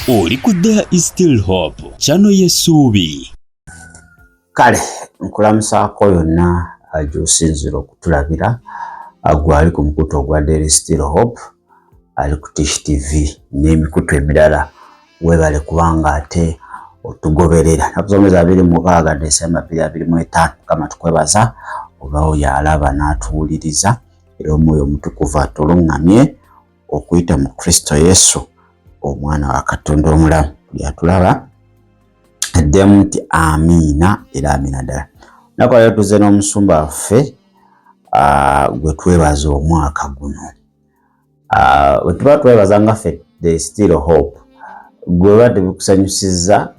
Oli ku There is Still Hope channel y'essuubi. Kale nkulamusaako yonna agy'osinzira okutulabira gwali ku mukutu ogwa There is Still Hope ali ku Tish TV n'emikutu emirala weebale kubanga ate otugoberera nakusomeza 26 December 2025 kama tukwebaza oba oyo alaba n'atuwuliriza era omwoyo omutukuvu atulungamye okuyita mu Kristo Yesu omwana wa Katonda omulamu yatulaba eddemu nti amiina era amiina ddala. Nakwala tuze n'omusumba waffe gwe twebaza omwaka guno. Bwe tuba twebaza nga ffe There is Still Hope gwe badde bikusanyusiza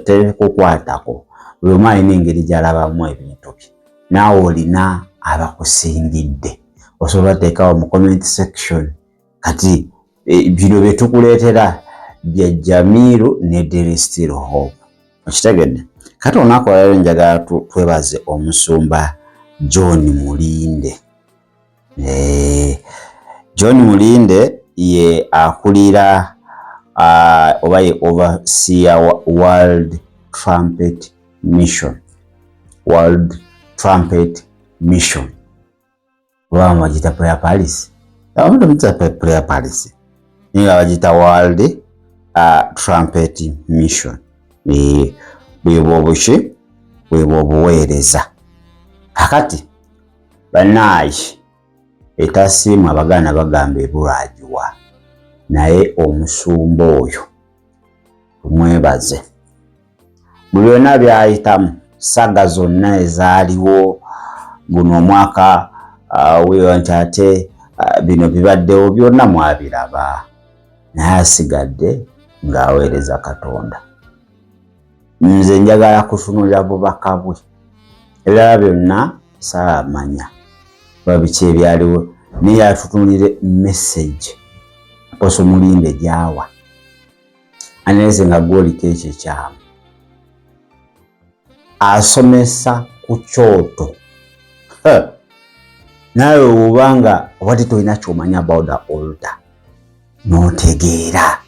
tebikukwatako buli omu alina engeri gy'alabamu ebintu bye naawe olina abakusingidde osobola teekawo mu comment section kati bino bye tukuleetera bya Jamiru ne There is Still Hope okitegedde. Kati olunaku olwaleero njagala twebaze omusumba John Mulinde. John Mulinde ye akulira oba ye overseer World Trumpet Mission. World Trumpet Mission. Oba mwagita Prayer Palace. Abamu mutsa Prayer Palace. Ninga bagita World Trumpet Mission. Bwebo obuweereza. Kakati banayi etasiimu abaganda bagamba ebulwagiwa naye omusumba oyo tumwebaze buli byonna byayitamu saga zonna ezaaliwo guno omwaka weewa nti ate bino bibaddewo byonna mwabiraba naye asigadde ng'aweereza Katonda. Nze njagala kutunulira bubaka bwe ebirala byonna saamanya oba biki ebyaliwo naye atutunulire message Apostle Mulinde gy'awa aneze nga gwoliko ekyo ekyamu asomesa ku kyoto nawe obanga obadde tolina ky'omanya about the altar n'otegeera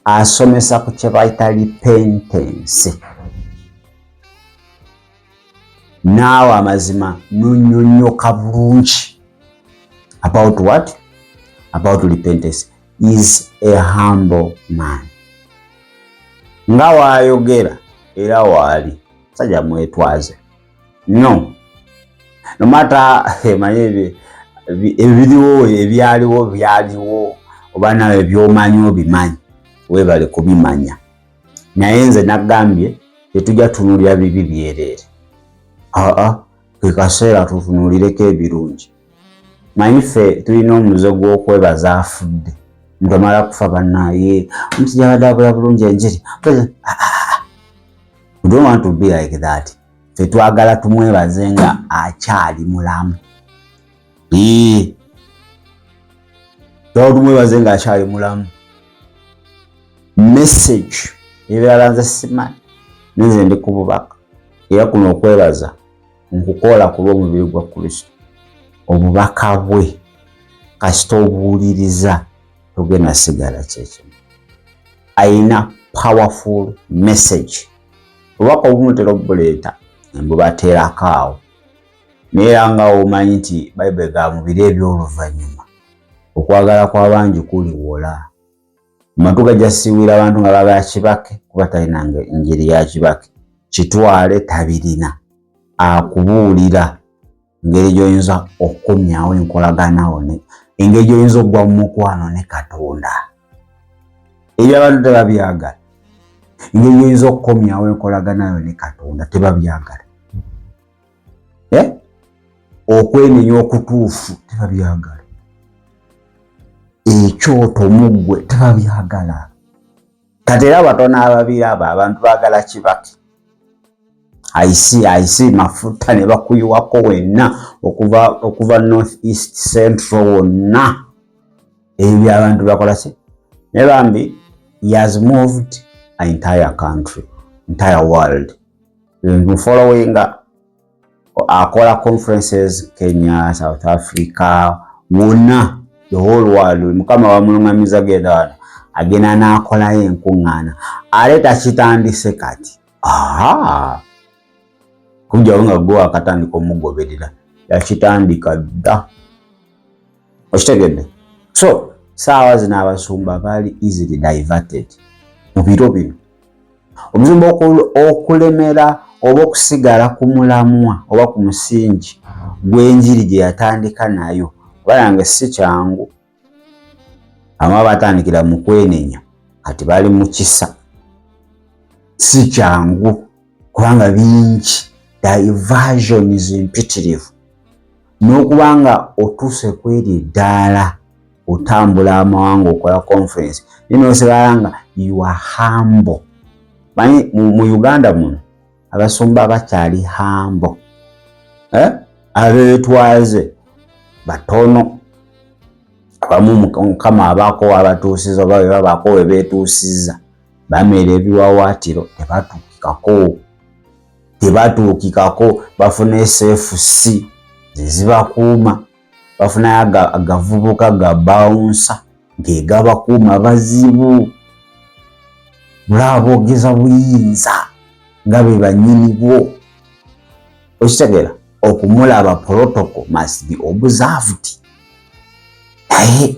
asomesa ku kye bayita repentance naawe amazima n'onnyonnyoka bulungi about what? About repentance. Is a humble man. Nga waayogera era waali sajja mwetwaze no matter emanye ebiriwo ebyaliwo byaliwo oba nawe by'omanyi obimanyi weebale kubimanya naye nze nagambye tetujja tunulira bibi byereere ke kaseera tutunulireko ebirungi. Manyi ffe tulina omuze gw'okwebaza afudde omuntu amala kufa bannaye omusajja abadde abula bulungi enjiri. We don't want to be like that. Ffe twagala tumwebaze nga akyali mulamu. Tumwebaze nga akyali mulamu. Message ebirala nze simanyi nze ndi ku bubaka era kuno okwebaza nkukola kuba omubiri gwa Kristo obubaka bwe kasita obuwuliriza togenda sigala kyekimu. Ayina powerful message. Obubaka obumutera obuleeta mbubateerako awo naye nga omanyi nti Bayibuli ga mu biro eby'oluvannyuma okwagala kw'abangi kuliwola. Amatu gajja siwira abantu nga baba kibake kuba talina njiri ya kibake kitwale tabirina akubuulira engeri gy'oyinza okukomyawo enkolaganawo engeri gy'oyinza okugwa mu mukwano ne Katonda ebyo abantu tebabyagala. Engeri gy'oyinza okukomyawo enkolaganayo ne Katonda tebabyagala. Okwenenya okutuufu tebabyagala. Ekyoto muggwe tebabyagala. Kati era abatono ababiri abo abantu baagala kibake. Aisi mafuta ne bakuyiwako wenna okuva North East Central wonna ebyo abantu bakola ki ne bambi he has moved an entire country, entire world. Following akola conferences Kenya, South Africa, wonna the whole world. Mukama wa mulungamiza genda agenda n'akolayo enkuŋŋaana ate takitandise kati. Kujjawo nga gwe wakatandika omugoberera, yakitandika dda. Okitegedde? So saawa zino abasumba baali easily diverted mu biro bino. Omuzumba okulemera oba okusigala ku mulamwa oba ku musingi gw'enjiri gye yatandika nayo balange si kyangu. Abamu batandikira mu kwenenya kati bali mu kisa. Si kyangu kubanga bingi, diversion is imperative. N'okubanga otuuse kweri eddaala otambula amawanga okola conference ninosigala nga you are humble. Manyi mu Uganda muno abasumba bakyali humble. Abeetwaze batono. Abamu Mukama abaako abatuusiza oba bwe babaako we beetuusiza bamera ebiwawaatiro tebatuukikako. Bafuna SFC zibakuuma, bafuna agavubuka ga bouncer ng'egabakuuma bazibu. Bulaba boogeza buyinza nga be bannyini bwo. Okitegeera? Okumulaba protocol must be observed. Naye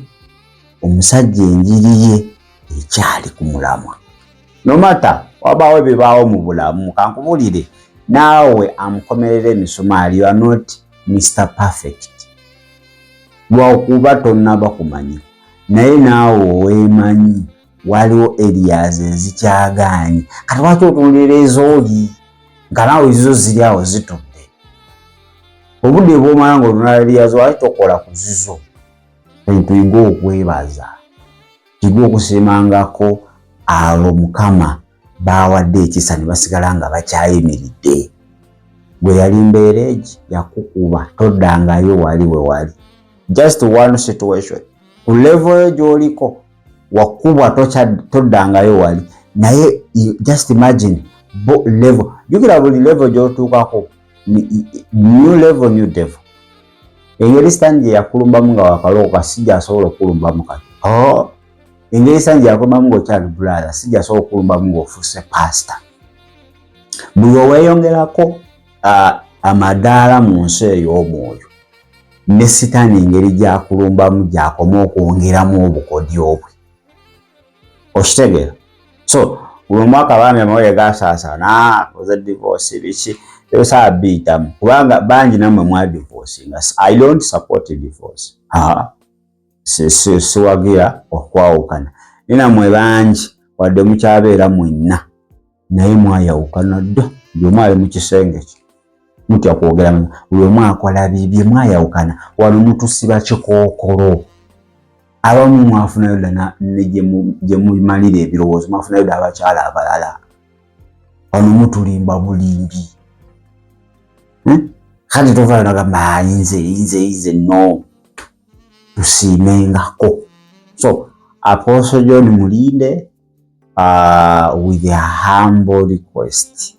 omusajja enjiri ye ekyali ku mulamwa. No matter wabaawo bibaawo mu bulamu, kankubulire naawe amukomerera emisumaali, you are not Mr. Perfect. Lwakuba tonnaba kumanya. Naye naawe weemanyi waliwo areas ezikyagaanye. Kati lwaki otunuulira ezooli nga naawe ezo ziri awo zitudde? Obudde bw'omala ng'otunula areas lwaki tokola ku zizo? Tuyiga okwebaza, tuyiga okusiimangako abo Mukama baawadde ekisa ne basigala nga bakyayimiridde. Gwe yali mbeereegi yakukuba, toddangayo wali we wali. Just one situation. Ku level gy'oliko wakubwa toddangayo wali. Naye just imagine level. Jukira buli level gy'otuukako new level new devil. Engeri Stanley yakulumbamu nga wakalooka sijja asobola okulumbamu kati. Engeri Stanley yakulumbamu ng'okyali brother sijja asobola okulumbamu ng'ofuuse pastor. Buli oweeyongerako amadaala mu nsi ey'omwoyo ne Sitaani engeri gy'akulumbamu gy'akoma okwongeramu obukodyo bwe. Okitegeera? So buli omwaka abaami amawulire gasaasaana koze divorce biki ebisaa biyitamu kubanga bangi nammwe mwadivorcinga. I don't support divorce. Siwagira okwawukana. Nammwe bangi wadde mukyabeera mwenna naye mwayawukana dda. Buli omu ali mu kisenge kye mutya kwogera, buli omu akola bibye, mwayawukana. Wano mutusiba kikookolo. Abamu mwafunayo dda gye mumalira ebirowoozo, mwafunayo dda abakyala abalala. Wano mutulimba bulimbi. Kati tovaayo nagamba nze no. Tusiimengako. So Apostle John Mulinde with a humble request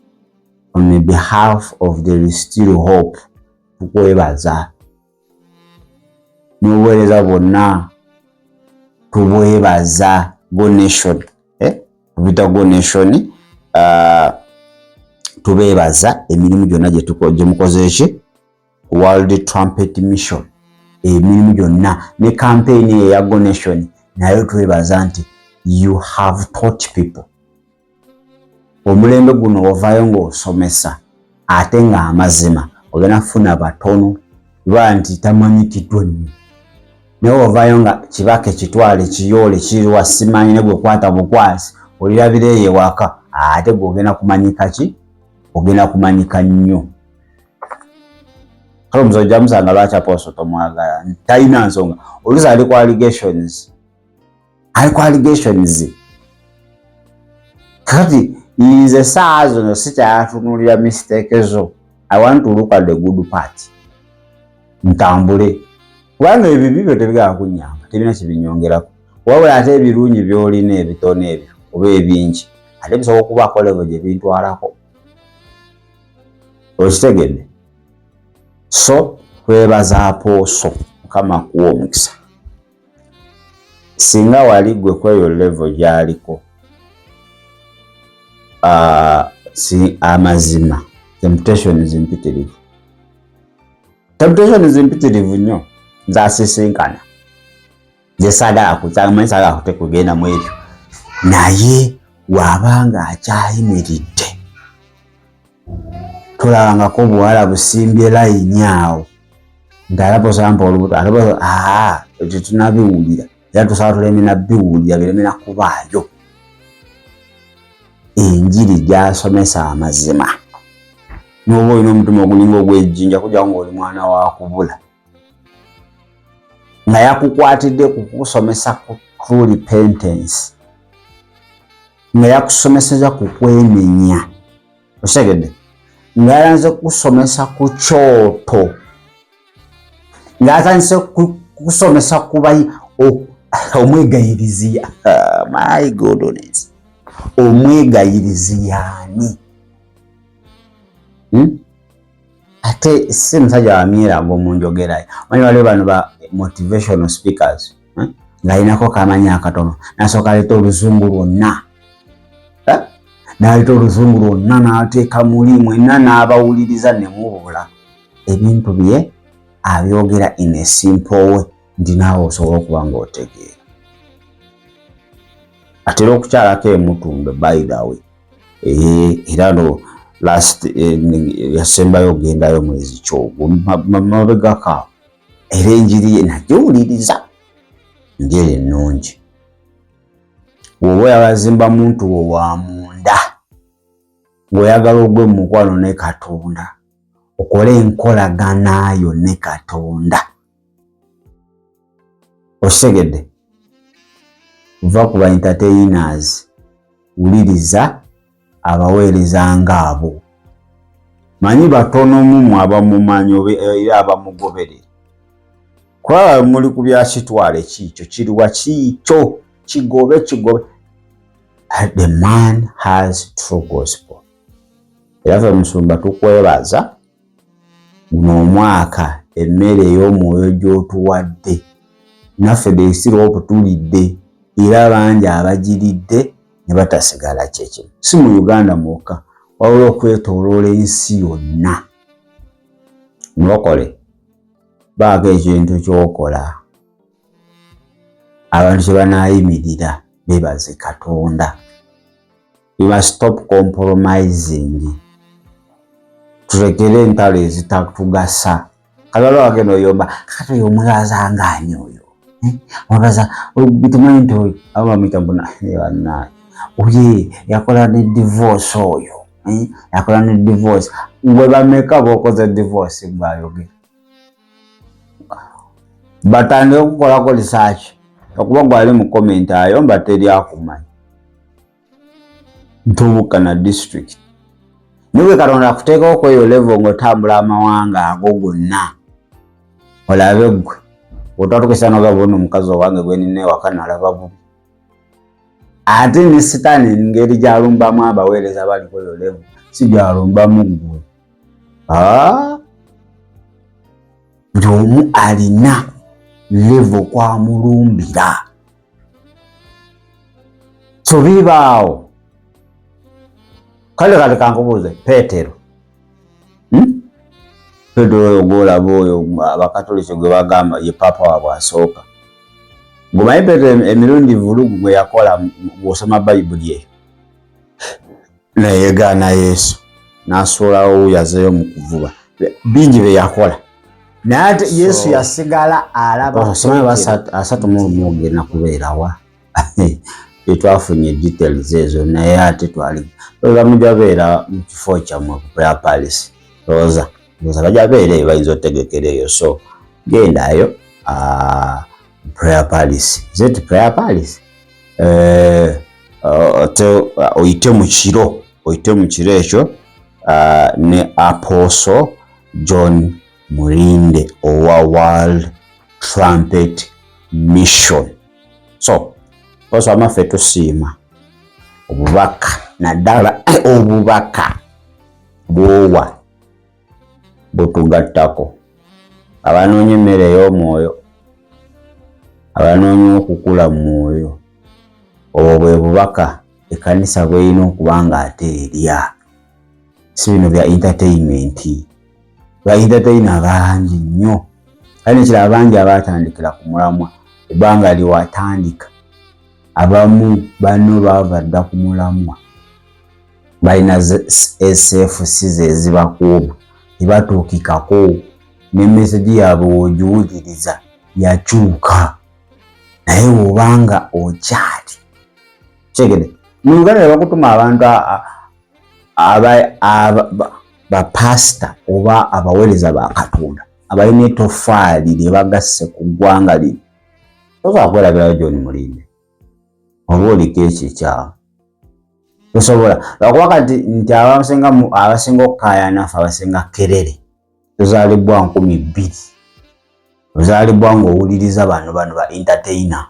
on behalf of the Still Hope tukwebaza n'obuweereza bwonna tubwebaza Go Nation. Tubita Go Nation. Tubebaza emirimu gyonna gye mukoze eki World Trumpet Mission. Emirimu gyonna ne campaign eya Go Nation nayo twebaza nti you have taught people. Omulembe guno wavaayo ng'osomesa ate nga amazima ogenda kufuna batono lwa nti tamanyikiddwa nnyo. Naye wavaayo nga kibaka ekitwale kiyoole kirwa simanyi ne gwe kwata bukwasi olirabira eyo ewaka ate gw'ogenda kumanyika ki? Ogenda kumanyika nnyo. Kale omusajja musanga lwaki Apostle tomwagala? Talina nsonga. Oluusi ali ku allegations. Kati nze saa zono sikyatunuulira mistake zo. I want to look at the good part. Ntambule. Kubanga ebibi byo tebigala kunnyamba, tebina kibinyongerako. Wabula ate ebirungi by'olina ebitono ebyo oba ebingi ate bisobola okubaako level gye bintwalako. Okitegedde? So twebaza Apostle Mukama akuwa omukisa. singa wali gwe kweyo level gyaliko amazima temptation zimpitirivu nnyo nze asisinkana nze saagala kutekugenda mu ebyo naye wabanga akyayimiridde tulabangako buwala busimbye layini awo ntalaba osampa olubuto alaba tetunabiwulira era tusaba tuleme nabiwulira bireme nakubaayo enjiri gyasomesa amazima n'oba olina omutima ogulinga ogwejjinja kujjawo ng'oli mwana wa kubula nga yakukwatidde kukusomesa ku true repentance nga yakusomeseza ku kwenenya okitegedde nga yalanze kusomesa ku kyoto nga atandise kusomesa kuba omwegayiriziya my goodness omwegayiriziyaani ate si musajja wamyerago munjogerayo manyi waliwo bano ba motivational speakers ng'alinako kamanya akatono nasooka aleeta oluzungu lwonna n'aleeta oluzungu lwonna n'ateeka muli mwenna n'abawuliriza ne mubula ebintu bye abyogera in a simple way nti naawe osobola okuba ng'otegeera atera okukyalako emutumbe by the way era no last yasembayo ogendayo mwezi kyogo mabegakaawo era enjiri ye nagiwuliriza njeri ennungi bw'oba oyabazimba muntu wo wa munda ng'oyagala ogwe mu mukwano ne Katonda okola enkolaganayo ne Katonda okitegedde va ku ba entertainers wuliriza abaweereza ng'abo manyi batono mu abamumanyi era abamugoberera kwa muli ku byakitwale kiikyo kiriwa kiikyo kigobe the man has true gospel era fe musumba tukwebaza guno omwaka emmere ey'omwoyo gy'otuwadde naffe deesira obutulidde era bangi abagiridde ne batasigala kyekimu si mu Uganda mwokka wabula okwetooloola ensi yonna nokole baako ekintu kyokola abantu kye banaayimirira bebaze Katonda. We must stop compromising. Tulekere entalo ezitatugasa. Kalalo agenda oyomba kati oyo omulaza ng'ani oyo wagaza bitumanyi nti oyo abo bamuyita mbona bannaye oye yakola ne divorce oyo yakola ne divorce gwe bameka b'okoze divorce gwayogera batandika okukolako research okuba gwali mu comment ayomba teri akumanyi Ntubukana district niwe Katonda akuteekawo kweyo level ng'otambula amawanga ago gonna olabe gwe otatukisa nogabona omukazi owange gwe nina ewaka nalaba bubi ate ne sitaani ngeri gyalumbamu abaweereza bali kweyo level si gyalumbamu gwe buli omu alina level kwamulumbira so bibaawo kale kankubuuze Petero Petero ogolaba oyo abakatoliki gwe bagamba ye papa waabwe asooka ngomanyi Petero emirundi vulugu gwe yakola bw'osoma bayibuli eyo nayegaana Yesu n'asuulawo yazeeyo mu kuvuba bingi bye yakola naye ate Yesu yasigala alaba asatu mu lumu ogenda kubeerawa tetwafunye details ezo naye ate twali bamujja beera mu kifo kyammwe ku prayer palace roza bajja beera eyo bayinza otegekera eyo so gendayo prayer palace zeti prayer palace oyite mu kiro ekyo ne Apostle John Mulinde owa World Trumpet Mission so Oso amaffe tusiima obubaka naddala obubaka bwowa butugattako abanoonye emmere ey'omwoyo abanoonya okukula mu mwoyo. Obwo bwe bubaka ekkanisa bw'erina okuba ng'ate erya. Si bino bya entertainment. Ba entertainer bangi nnyo. Kale nekirala bangi abaatandikira ku mulamwa ebbanga liwatandika. Abamu bano baava dda ku mulamwa. Balina SFC ezibakuuma tebatuukikako ne meseji yaabwe w'ogiwuliriza yakyuka. Naye bw'obanga okyali kyegede mu Uganda bakutuma abantu bapasita oba abaweereza ba Katonda abalina etoffaali lye bagasse ku ggwanga lino. Tosobola kwerabirayo John Mulinde oba oliko ekikyamu tosobola lwakuba kati nti abasinga okukaayana ffe abasinga kerere tozaalibwa 2000 ozaalibwa ng'owuliriza bano ba entertainer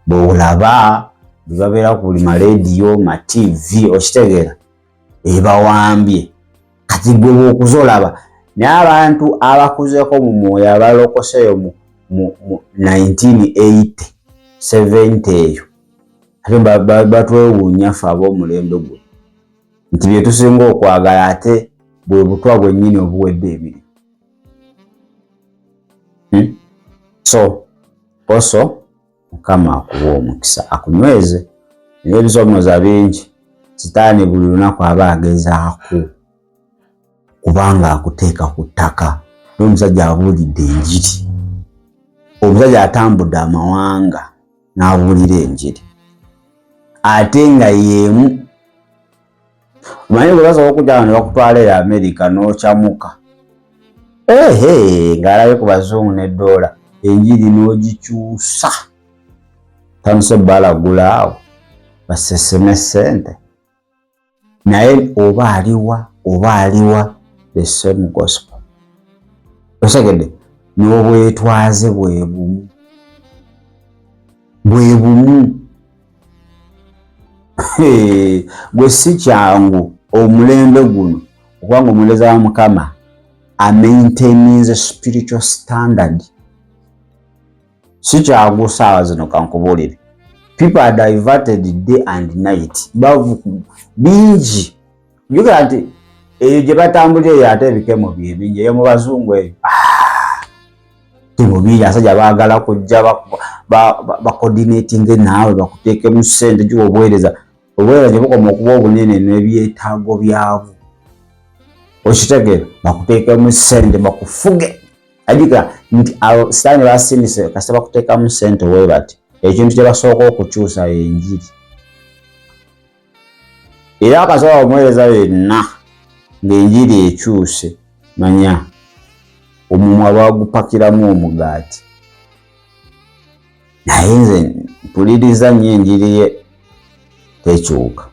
bw'olaba bwe babeera ku buli marediyo ma TV okitegeera ebawambye kati gwe bw'okuzolaba naye abantu abakuzeeko mu mwoyo abalokoseeyo mu 1980 70 eyo ate batwewuunya ffe ab'omulembe gwe nti bye tusinga okwagala ate bwe butwa bwennyini obuwedde ebiri. So poso Mukama akuwa omukisa akunyweze naye ebisomooza bingi sitaani buli lunaku aba agezaako kubanga akuteeka ku ttaka n'omusajja abuulidde enjiri. Omusajja atambudde amawanga n'abuulira enjiri ate nga yeemu. Omanyi bwe basobola okujja ne bakutwala e America n'okyamuka ng'alabye ku bazungu n'eddoola enjiri n'ogikyusa tandise balagula awo baseseme ssente naye oba aliwa the same gospel. Osegedde n'obwetwaze bwe bumu gwe si kyangu omulembe guno okubanga omuweereza wa Mukama amaintaininze spiritual standard. Si kyangu saawa zino kankubuulire. People are diverted day and night. Bingi jukira nti eyo gye batambulira ate ebikemo bye bingi eyo mu bazungu eyo temubiri asajja baagala kujja bacoordinating naawe bakuteekemu ssente gye obuweereza gye bukoma okuba obunene n'ebyetaago byabwo okitegeera bakuteekemu ssente bakufuge ajika nti sitaani basindise kasita bakuteekamu ssente we bati ekintu kye basooka okukyusa enjiri era akasobola omuweereza yenna ng'enjiri ekyuse manya omumwa bagupakiramu omugaati. Naye nze mpuliriza nnyo enjiri ye tekyuka.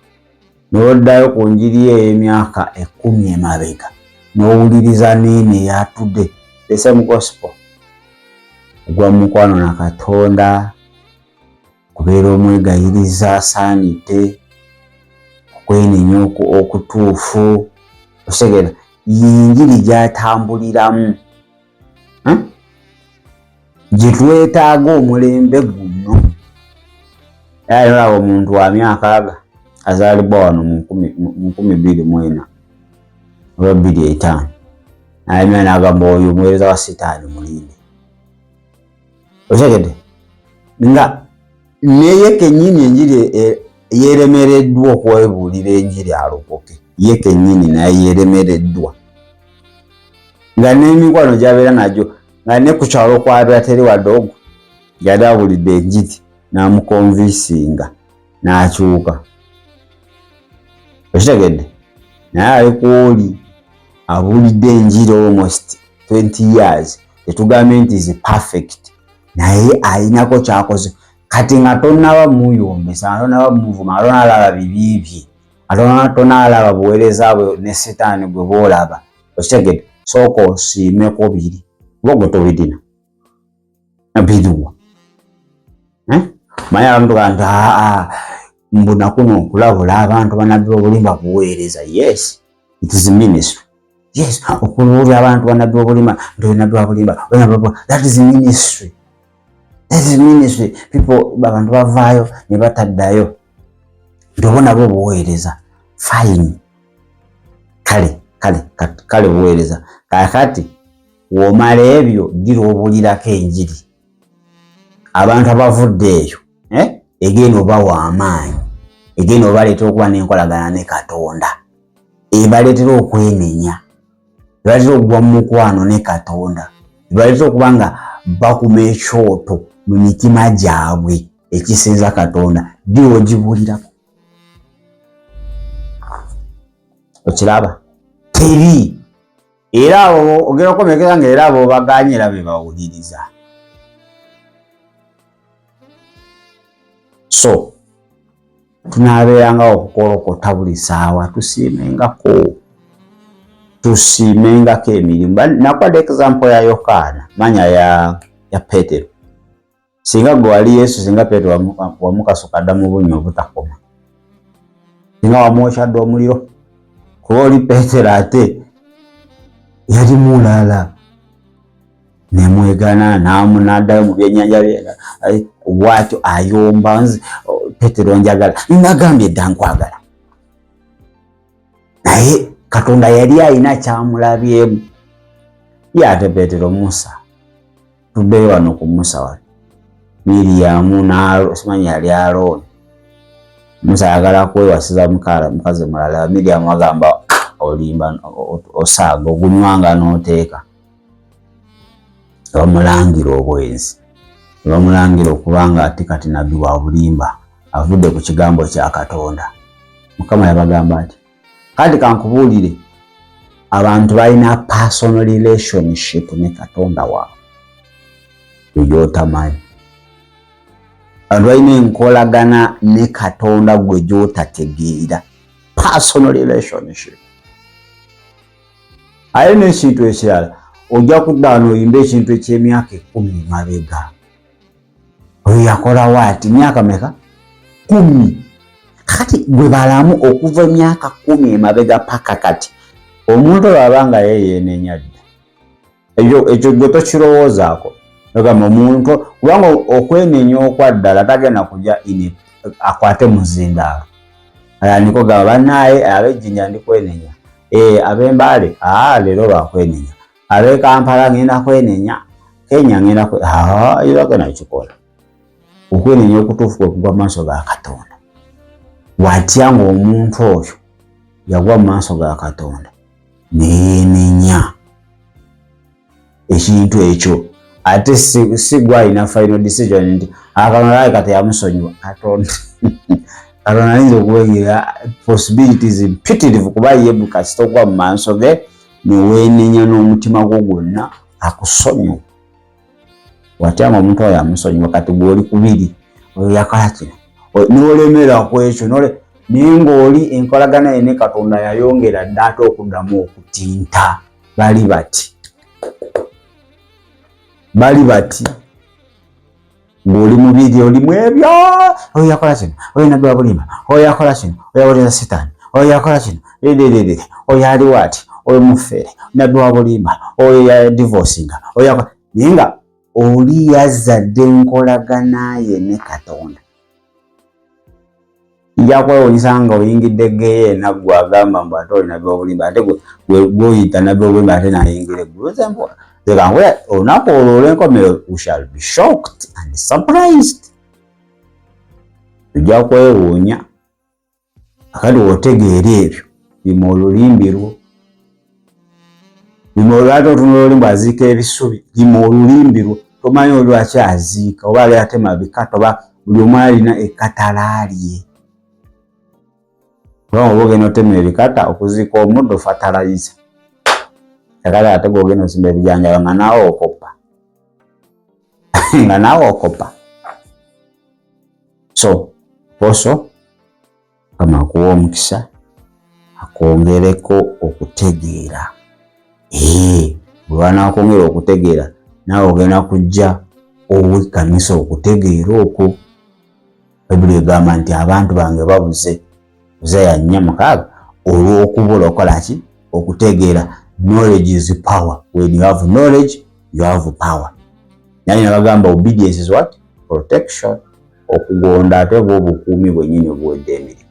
N'oddayo ku njiri ye ey'emyaka 10 emabega n'owuliriza n'eno eyatudde the same gospel. Ogwa mukwano na Katonda kubeera omwegayiriza asaanidde okwenenya okutuufu osegera y'enjiri gy'atambuliramu gye twetaaga omulembe guno. Era olaba omuntu wa myaka azaalibwa wano mu 2004 oba 2005 ayimira n'agamba oyo omuweereza wa Sitaani Mulinde. Osegedde nga neye kennyini enjiri yeeremereddwa okwebuulira enjiri alokoke ye kennyini naye yeeremereddwa nga n'emikwano gy'abeera nagyo nga ne ku kyalo kwabira teri wadde ogwo yali abulidde enjiri n'amukonvinsinga n'akyuka. Okitegedde naye ali kwoli abulidde enjiri almost 20 years tetugambe nti is perfect naye alinako kyakoze kati nga tonnaba muyombesa nga tonnaba muvuma tonalaba bibi bye tonalaba buweereza bwe ne Sitaani gwe boolaba. Okitegedde sooka osiimeko biri gwe tobirina biriwa manya abantu kanti mbuna kuno okulabula abantu banabbi obulimba kuweereza. Yes, it is ministry. Yes, okulabula abantu banabbi obulimba nti nabbi obulimba that is ministry. This ministry people babantu bavaayo ne bataddayo ndobona bo buweereza fine kale buweereza kakati womala ebyo gira obulirako enjiri abantu abavudde eyo egenda obawa amaanyi egenda obaleetera okuba n'enkolagana ne Katonda ebaleetera okwenenya ebaleetera okugwa mu mukwano ne Katonda ebaleetera okuba nga bakuma ekyoto mu mitima gyabwe ekisinza Katonda gira ogibulirako. Okiraba teri era abo ogera okomekera nga era abo baganye era be bawuliriza. So tunabeeranga okukolokota buli saawa tusiimengako emirimu. Nakwadde example ya Yokaana manya ya Petero. Singa gwe wali Yesu singa Petero wamukasuka mu bunnya obutakoma singa wamwokyadde omuliro kuba oli Petero ate yali mulala nemwegana n'addayo mu byennyanja bye bwatyo ayomba nzi Petero njagala nagambye dda nkwagala naye Katonda yali alina kyamulabyemu ye ate Petero Musa tuddeyo wano ku Musa wali Miriyamu simanyi yali Alooni Musa ayagala kwewasiza mukazi mulala Miriyamu agamba olimba osaaga ogunywanga n'oteeka bamulangira obwenzi bamulangira okubanga ati kati nabbi wa bulimba avudde ku kigambo kya Katonda. Mukama yabagamba ati kati kankubuulire abantu balina personal relationship ne Katonda waabwe gyotamanyi. Abantu balina enkolagana ne Katonda gwe gyotategeera personal relationship. Aye n'ekintu ekirala ojja kudda n'oyimba ekintu eky'emyaka 10 mabega oyo yakolawo ati myaka meka 10 kati gwe balamu okuva emyaka 10 emabega paka kati omuntu olwabanga yeyeenenya dda ekyo gwe tokirowoozaako ogamba omuntu kubanga okwenenya okwaddala tagenda kujja akwate muzindaalo niko gamba bannaaye ab'Ejjinja ndikwenenya ab'Embale leero lwakwenenya ab'e Kampala ngenda kwenenya Kenya ngenda genda kikola okwenenya okutuufu kwe kugwa mu maaso ga Katonda. Watya ng'omuntu oyo yagwa mu maaso ga Katonda neenenya ekintu ekyo ate si gwa alina final decision nti Katonda kati yamusonyiwa. Katonda ayinza okubeera possibilities imperative kuba ye kasita ogwa mu maaso ge neweenenya n'omutima gwo gwonna akusonyiwa. Watya ng'omuntu oyo amusonyiwa kati gw'oli kubiri oyo yakola kino n'olemera ku ekyo naye ng'oli enkolagana ye ne Katonda yayongera dda ate okuddamu okutinta. Bali bati ng'oli mubiri olimu ebyo oyo yakola kino oyo nabbi wa bulimba oyo yakola kino oyo yawuliriza Setaani oyo yakola kino oyo aliwo ati oyo mufere nabbi wa bulimba oyo ya divorcinga oyo yakola naye nga oli yazadde enkolagana ye ne Katonda. Nja kwewuunyisa nga oyingidde geeye naggwe agamba mbu ate oli nabbi wa bulimba ate gweoyita nabbi wa bulimba ate nayingira eggulu olunaku olwo olw'enkomerero we shall be shocked and surprised. Tujja kwewuunya akati wotegeera ebyo bima olulimbi lwo bima olwate otunula olulimbi aziika ebisubi bima olulimbi lwo tomanyi olwaki aziika oba ali atema bikata oba buli omu alina ekkatala lye. Oba ogenda otema ebikata okuziika omuddo fatalayiza kakale ate gwogenda osimba ebijanjalo nga naawe okopa so poso kama kuwa omukisa akwongereko okutegeera bw'oba akwongera okutegeera naawe ogenda kujja owekkanisa okutegeera okwo. Bayibuli egamba nti abantu bange babuze Uzaya 4:6 olw'okubula okola ki okutegeera. Knowledge is power. When you have knowledge you have power. naye nabagamba obedience is what? Protection. Okugonda ate obukuumi bwennyini obwedde emirimu.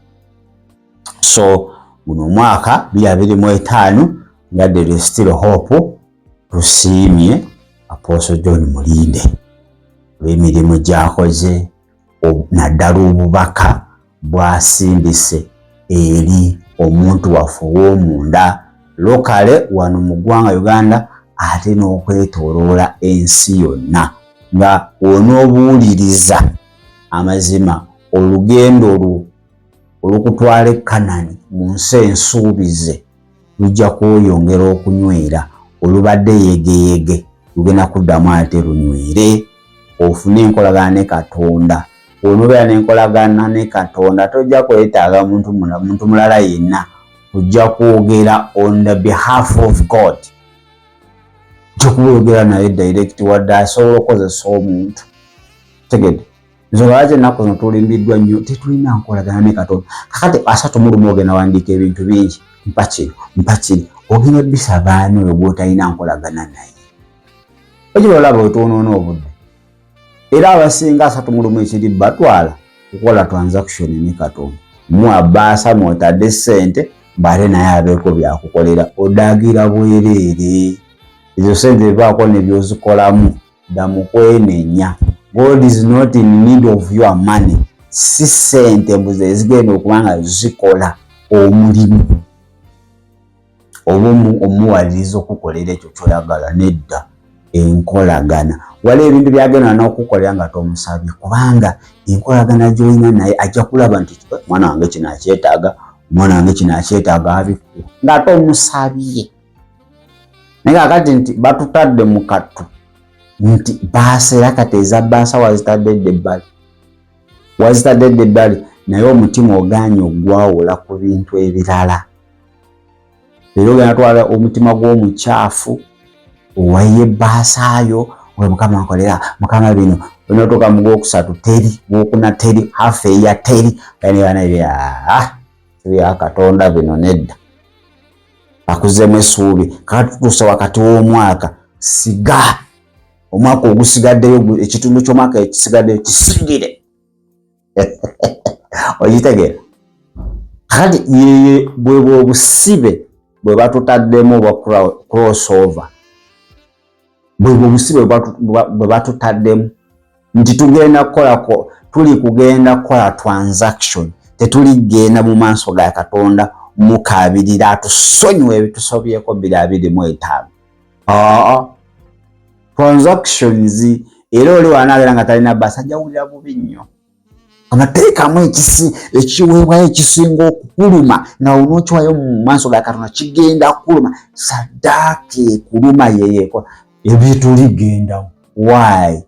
So guno mwaka 2025 nga there is still hope, tusiimye Apostle John Mulinde olw'emirimu gy'akoze naddala obubaka bw'asimbise eri omuntu waffe ow'omunda lokale wano mu ggwanga Uganda ate n'okwetooloola ensi yonna nga onoobuwuliriza amazima olugendo olukutwala Kanani mu nsi ensuubize lujja kweyongera okunywera olubadde yegeyege lugenda kuddamu ate lunywere ofune enkolagana ne Katonda. Onobeera n'enkolagana ne Katonda tojja kwetaaga muntu mulala yenna, ojja kwogera on the behalf of God. Kyokubogera naye direct wadde asobola okukozesa omuntu. Tegedde nzolwaze ennaku zino tulimbiddwa nnyo tetulina nkolagana ne Katonda. Kakati 31 ogenda wandiika ebintu bingi mpakiri ogenda bisaba ani oyo gw'otalina nkolagana naye. Ojja olaba otwonoona obudde. Era abasinga 31 ekiri batwala kukola transaction ne Katonda. Mwabbaasa mwotadde ssente bale naye abeeko byakukolera odagira bwereere. Ezo sente bibaako ne byozikolamu ddamu kwenenya. God is not in need of your money. Si sente mbuze ezigenda okubanga zikola omulimu omuwaliriza okukolera ekyo kyoyagala nedda enkolagana. Wali ebintu byagenda n'okukolera nga tomusabye kubanga enkolagana gy'olina naye ajja kulaba nti mwana wange kino akyetaaga abiku nga tomusabye. Naye kakati nti batutadde mu katu nti baasa era kati eza baasa wazitadde ebbali naye omutima oganye ogwawula ku bintu ebirala. Era ogenda twala omutima gw'omukyafu owaye ebbaasayo we Mukama nkolera Mukama bino onotoka mu gwokusatu teri gwokuna teri hafe eya teri kane bana ebya Katonda bino nedda akuzemu essuubi kati tutuusa wakati w'omwaka siga omwaka ogusigaddeyo ekitundu ky'omwaka ekisigaddeyo kisingire. Ogitegeera kati yeye bwe obusibe bwe batutaddemu obwa crossover bwe obusibe bwe batutaddemu nti tugenda kukolako tuli kugenda kukola transaction tetuligenda mu maaso ga Katonda mukabirira atusonyiwe ebitusobyeko 2025. Transactions era oli wanaabera nga talina bbaasa ajawulira bubi nnyo. Amateekamu ekiweebwayo ekisinga okukuluma nga onookiwayo mu maaso ga Katonda kigenda kuluma saddaaka ekuluma yeyeeko ebituligendamu. Why?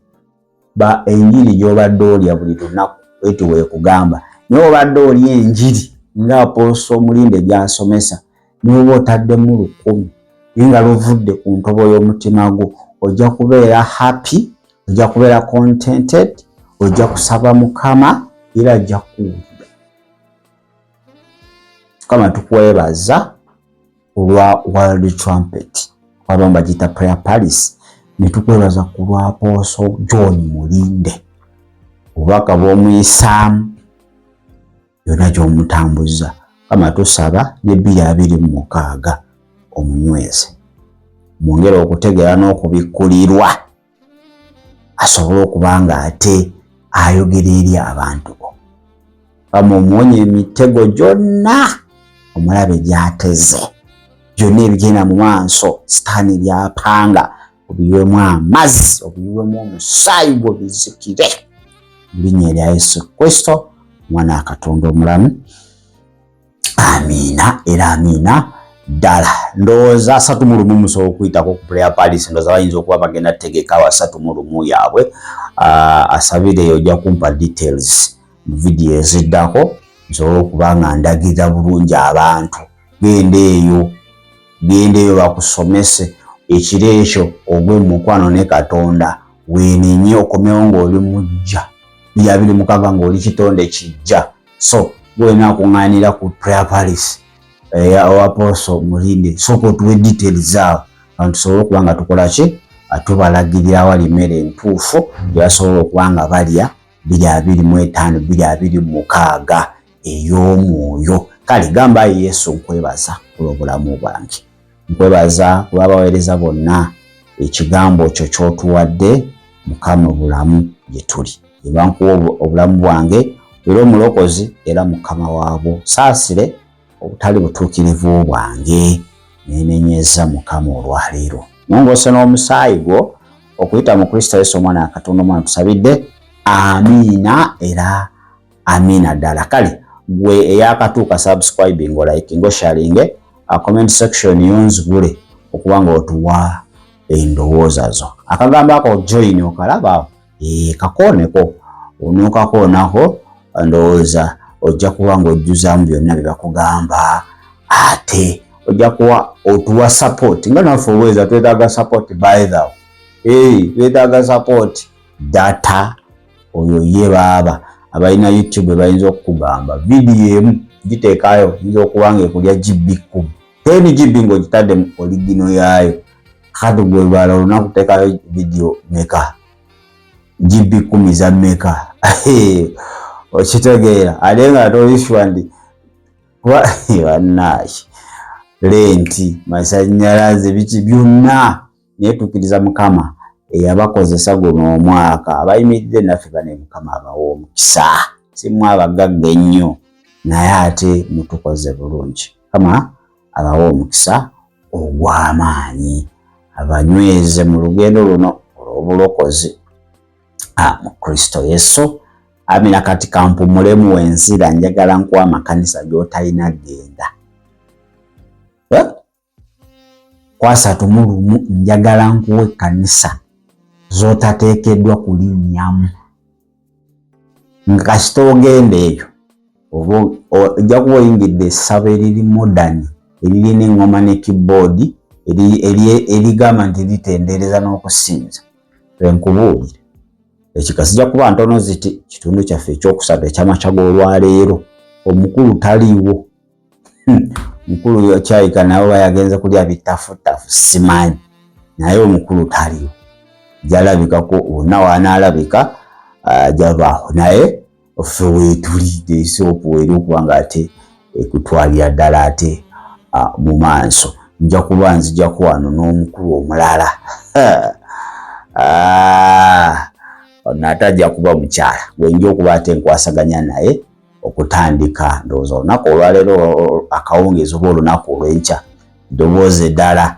Ba enjiri gy'obadde olya buli lunaku eti weekugamba naye obadde olya enjiri nga Apostle Mulinde gy'asomesa n'oba otaddemu 10 nga luvudde ku ntobo y'omutima gwo ojja kubeera happy, ojja kubeera contented, ojja kusaba Mukama era ajja kuwulira. Kama tukwebaza olwa World Trumpet abamu bagiyita Prayer Palace ne tukwebaza ku lwa Apostle John Mulinde obubaka bw'omuyisaamu yonna gy'omutambuza. Kama tusaba ne 2026 omunyweze mwongere okutegeera n'okubikkulirwa asobole okuba nga ate ayogera eri abantu bo. Kama omuwonya emitego gyonna omulabe gy'ateze byonna ebigenda mu maaso sitaani by'apanga obiyiwemu amazzi obiyiwemu omusaayi gwo bizikire mu linnya lya Yesu Kristo mwana wa Katonda omulamu. Amiina era amiina ddala. Ndowooza 31 musobola okuyitako ku Prayer Palace, ndowooza bayinza okuba bagenda tegeka wa 31 yaabwe. Asabire ojja kumpa details mu video eziddako nsobola okuba nga ndagirira bulungi abantu. Genda eyo bakusomese ekiro ekyo ogwe mukwano ne Katonda weenenye okomewo ng'oli mujja 2026 ng'oli kitonde kijja. So gwena kuŋŋaanira ku Prayer Palace Apostle Mulinde sooka otuwe details zaawo abantu tusobole okuba nga tukola ki tubalagirira wali emmere entuufu gyebasobola okuba nga balya 225 226 ey'omwoyo. Kale gamba Yesu nkwebaza olw'obulamu bwange, nkwebaza olw'abaweereza bonna ekigambo kyo ky'otuwadde Mukama obulamu gye tuli. Ebankuwa obulamu bwange era omulokozi era Mukama waabwo, saasire obutali butuukirivu bwange, nenenyeza Mukama olwaleero. Nongoose n'omusaayi gwo okuyita mu Kristo Yesu omwana wa Katonda omwana tusabidde, amiina era amiina ddala. Kale gwe eyakatuuka subscribing o liking o sharing comment section yonzigule okuba nga otuwa endowooza zo. Akagambo ako join okalaba kakooneko, onokakoonako ndowooza ojja kuba nga ojjuzaamu byonna bye bakugamba, ate ojja kuba otuwa support nga naffe obweza twetaaga support by the way. Twetaaga support data oyo ye baaba abalina YouTube bayinza okukugamba video emu giteekayo yinza okuba nga ekulya GB 10 10 GB ng'ogitadde mu original yaayo. Kati gwe bala olunaku teekayo video meka GB 10 za meka okitegeera ate nga toliswa ndi bannaye lenti masannyalaze biki byonna neetuukiriza Mukama eyabakozesa guno omwaka abayimiridde naffe bane Mukama abawa omukisa. Simu abagagga ennyo naye ate mutukoze bulungi. Mukama abawa omukisa ogw'amaanyi, abanyweze mu lugendo luno olw'obulokozi mu Kristo Yesu. Amina. Kati kampumulemu wenzira, njagala nkuwa amakanisa gy'otalina genda. Kwasa tumulumu njagala nkuwa ekkanisa z'otateekeddwa kulinnyamu. Nga kasita ogenda eyo ojja kuba oyingidde essabo eriri modern eririna eŋŋoma ne keyboard erigamba nti litendereza n'okusinza. Nkubuulire ekikasi kijja kuba ntono ziti kitundu kyaffe ekyokusatu ekyamakya g'olwaleero omukulu taliiwo. Mukulu yakyayika nawe bayagenze kulya bitafutafu simanyi, naye omukulu taliiwo. Jalabikako wonna waanaalabika jabaawo, naye ffe weetuli esoopu eri okuba nga ate ekutwalira ddala ate mu maaso. Nja kuba nzijjaku wano n'omukulu omulala ono ate ajja kuba mukyala gwenja okuba ate nkwasaganya naye okutandika ndowooza olunaku olwaleero akawungeezi oba olunaku olw'enkya ddoboozi eddala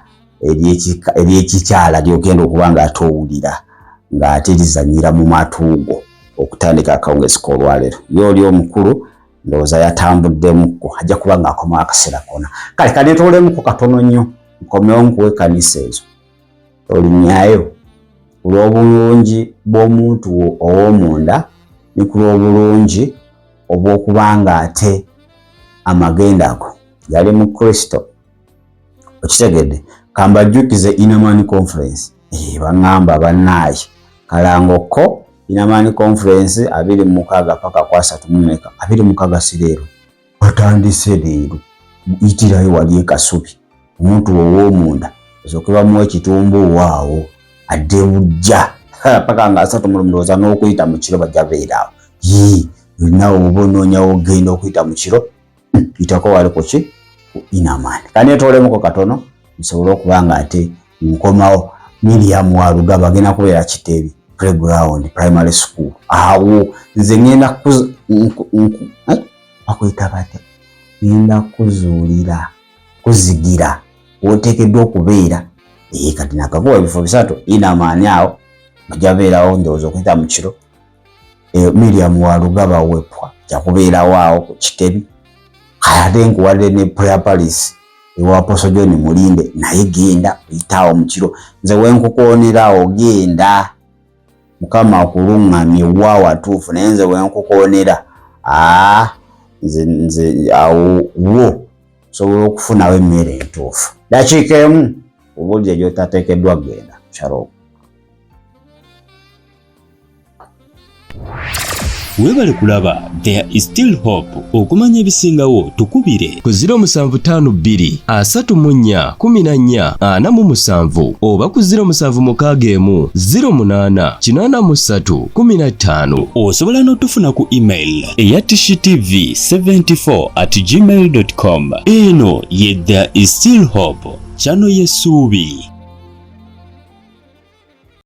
ery'ekikyala ly'ogenda okuba nga ate owulira ng'ate lizanyira mu matuugo okutandika akawungeezi k'olwaleero. Ye oli omukulu ndowooza yatambuddemuko, ajja kuba ng'akomawo akaseera konna. Kale kaneetolemuko katono nnyo nkomewo nkuwa ekkanisa ezo olinnyayo olw'obulungi bw'omuntu ow'omunda ne ku lw'obulungi obw'okuba nga ate amagenda ago yali mu Kristo. Okitegedde? Kambajjukize Inamani Conference. Baŋŋamba bannaaye kalangokko Inamani Conference 26 paka kwa 26 sireero batandise leero. Itirayo wali ekasubi omuntu ow'omunda osokebamu ekitumbu waawo adde bujja paka nga 3 ndowooza n'okuyita mu kiro bajja beeraawo. Nawe oba onoonyawo ogenda okuyita mu kiro yitako wali ku ki ku Inamani. Kaneetolemuko katono nsobole okuba nga ate nkomawo. Miriam Warugaba agenda kubeera Kiteebi Playground Primary School. Awo nze ngenda bakwita batya, ngenda kuzuulira kuzigira oteekeddwa okubeera. Kati nakakuwa ebifo 3 Inamani awo bajja beerawo ndowooza okuyita mu kiro. Miriam Warugaba wepwa jakubeerawo awo ku Kiteebi. Ate nkuwadde ne Prayer Palace ewa Apostle John Mulinde naye genda oyitaawo mu kiro. Nze wenkukoonera ogenda Mukama akuluŋŋamye wa watuufu, naye nze wenkukoonera nze awo wo osobola okufunawo emmere entuufu. Dakiika emu obuulire gy'otateekeddwa kugenda. Shalom. Webale kulaba There is Still Hope. Okumanya ebisingawo tukubire ku 0752 34 14 47 oba ku 0761 08 83 15. Osobola n'otufuna ku email eya tishitv74@gmail.com. Eno ye There is Still Hope, channel y'essuubi.